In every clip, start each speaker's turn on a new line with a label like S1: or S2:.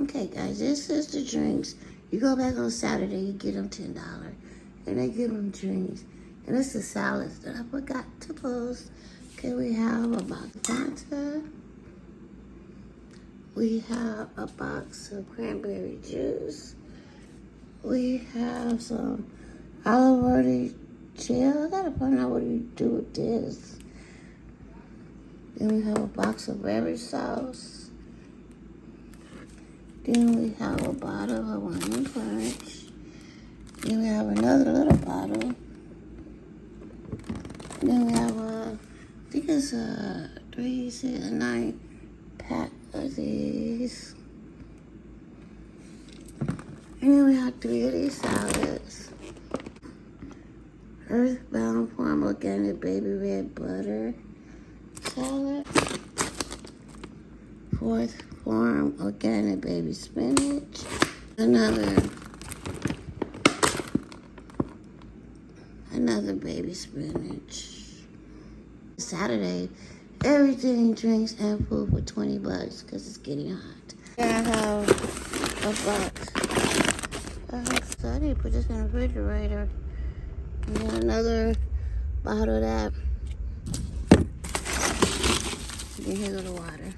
S1: Okay, guys, this is the drinks. You go back on Saturday, you get them $10. And they give them drinks. And it's the salads that I forgot to post. Okay, we have a box of Fanta. We have a box of cranberry juice. We have some olive oil gel. I gotta find out what you do with this. Then we have a box of berry sauce. Then we have a bottle of Hawaiian Punch. Then we have another little bottle. Then we have I think it's a 3, 6, 9 pack of these. And then we have 3 of these salads. Earthbound Farm Organic Baby Red Butter salad. Fourth Farm Organic Baby Spinach. Another baby spinach. Saturday, everything, drinks, and food for $20 because it's getting hot. I have a box. So I need to put this in the refrigerator. And then another bottle of that. Then here go the water.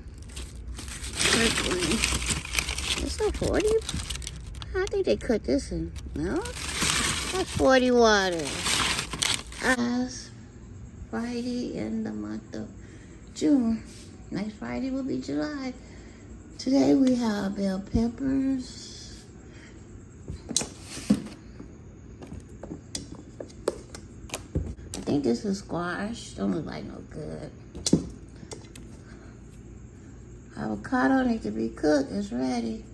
S1: It's a 40. I think they cut this in. No? That's 40 water. Last Friday in the month of June. Next Friday will be July. Today we have bell peppers. I think this is squash. Don't look like no good. Avocado needs to be cooked. It's ready.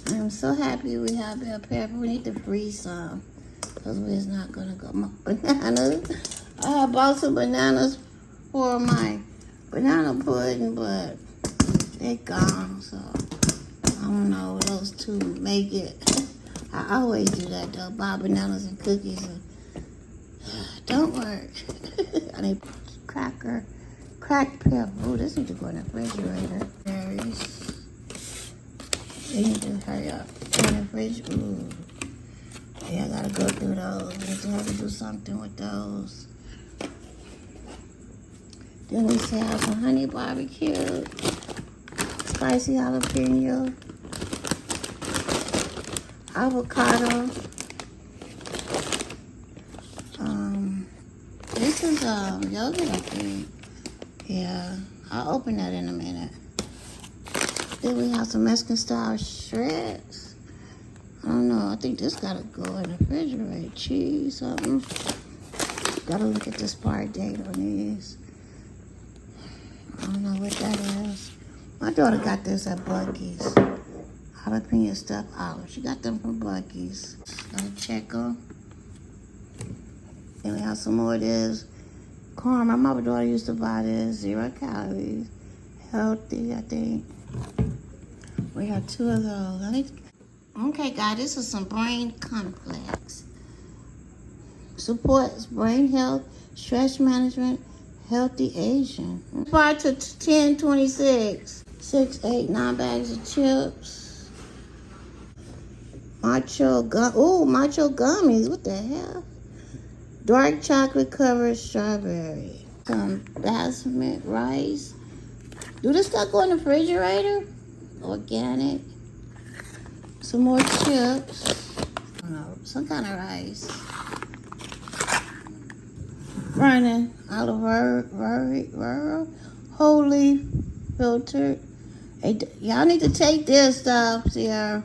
S1: I'm so happy we have bell pepper. We need to freeze some because we're not gonna go. My bananas. I bought some bananas for my banana pudding, but they're gone. So I don't know what those two make it. I always do that though. Buy bananas and cookies and don't work. I need cracked pepper. Oh, this needs to go in the refrigerator. Berries. They need to hurry up. In the fridge. Ooh. Yeah, I gotta go through those. I need to have to do something with those. Then we say have some honey barbecue, spicy jalapeno, avocado. This is yogurt, I think. Yeah, I'll open that in a minute. Then we have some Mexican style shreds. I don't know, I think this gotta go in the refrigerator. Cheese, something. Gotta look at the expiry date on these. I don't know what that is. My daughter got this at Buc-ee's. Jalapeno stuffed olives. She got them from Buc-ee's. Gotta check them. Then we have some more of this. Corn. My mother daughter used to buy this. 0 calories. Healthy, I think. We have 2 of those. Okay, guys, this is some brain complex. Supports brain health, stress management, healthy aging. Prior to 10/26. 6, 8, 9 bags of chips. Macho gummies. What the hell? Dark chocolate covered strawberry. Some basmati rice. Do this stuff go in the refrigerator? Organic. Some more chips. I don't know, some kind of rice. Running olive oil, whole leaf filtered. Hey, y'all need to take this stuff here.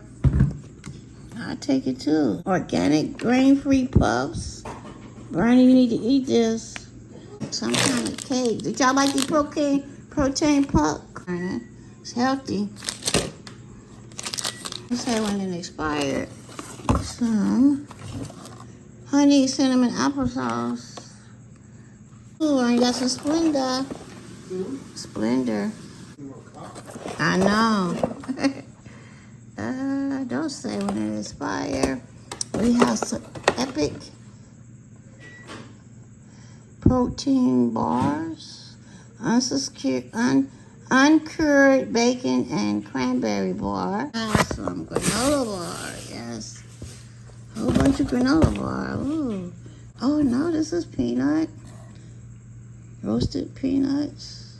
S1: I'll take it too. Organic grain-free puffs. Bernie, you need to eat this. Some kind of cake. Did y'all like the protein puck? It's healthy. Let's say when it expired. Some honey cinnamon applesauce. Ooh, I got some Splenda. Splendor. I know. Don't say when it expires. We have some Epic protein bars, uncured bacon and cranberry bar. Some granola bar, yes. A whole bunch of granola bar. Ooh. Oh no, this is peanut. Roasted peanuts.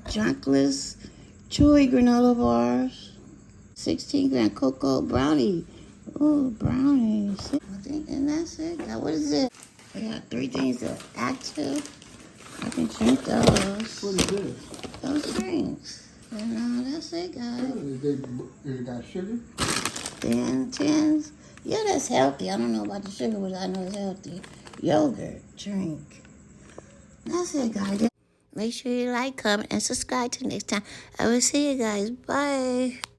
S1: Junkless chewy granola bars. 16-gram cocoa brownie. Ooh, brownies. I think, and that's it. Now, what is it? We got 3 things that are active. I can drink those.
S2: What is this?
S1: Those drinks. And that's it, guys.
S2: Is it got sugar?
S1: Then 10s. Yeah, that's healthy. I don't know about the sugar, but I know it's healthy. Yogurt drink. That's it, guys. Make sure you like, comment, and subscribe till next time. I will see you guys. Bye.